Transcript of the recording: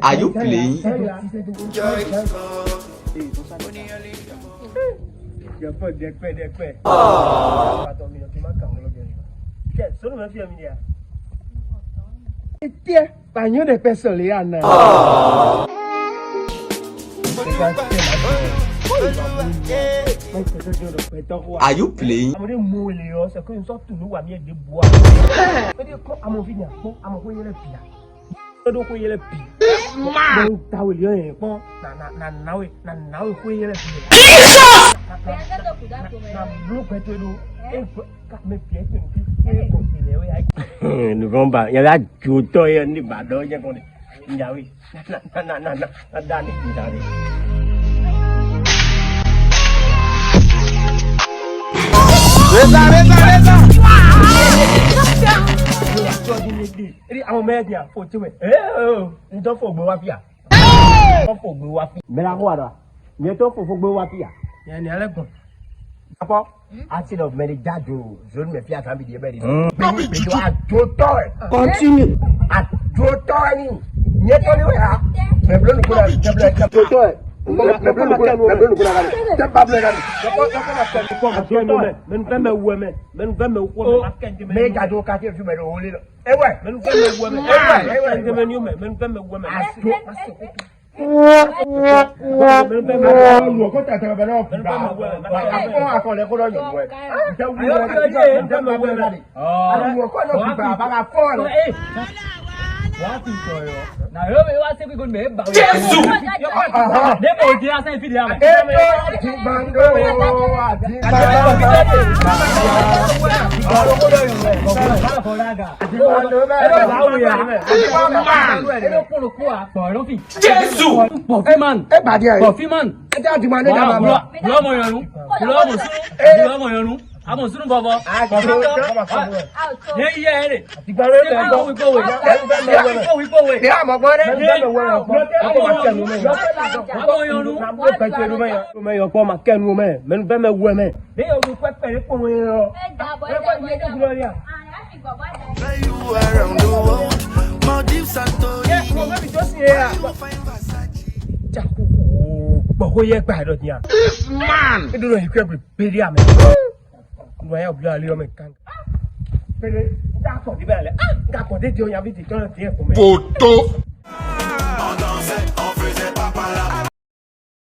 Are you playing? Bagno de pesoliana. Are you playing? I'm molio, c'est que une sorte de nous a mis des bois. À mon fils, à mon foyer le pire. Donc, foyer le pire. Donc, t'as eu lieu, bon, na foyer le pire. Nous vamos pas, il y a la juto et ni bado, il y a qu'on est. Il y a oui. Dani. Reza. Àwọn méjì àfọ̀tí wẹ̀. Ǹjọ́ fò gbé wá fìyà. Wọ́n fò gbé wá fìyà. Bẹ́ẹ̀ kó wà dọ̀. Ìyẹn tó fò gbé wá fìyà. Yẹn ni alẹ́gùn. Apọ̀ acid of many jáde o. Zoro mi fi àtàbí di ẹbẹ̀ di. Bíjọ́ àjòtọ́ ẹ̀. Continue. Àjòtọ́ ẹ̀ ni. Ìyẹn tó ní wẹ̀ ha. Mẹ̀bílẹ̀ nìkú náà jẹ́bílẹ̀ àjòtọ́ ẹ̀. Now, you want to say we go to bed? Jesus! They both do not say if they are. Àmọ̀ sínú bọ̀bọ̀. Yé yé ẹ̀ rè. Ìgbàlódé bẹ̀ bọ̀. Wípé. Ní àmọ̀ gbọ́ dé. Àmọ̀ yọnu. Mẹ́yọ̀ pọ̀ ma kẹ́nu mẹ́. Mẹ́nu fẹ́ mẹ́ wú ẹ mẹ́. Ní yóò lu pẹ́pẹ́ ní kò wọ́n yọ. Bọ̀kọ̀ yẹ gbàdọ̀ ní à. This man. Ìdúró yìí kẹ́ pèrè àmì. Why are you a mechanic? That's what the bell. That's what they do. You have to turn it here for me. Photo.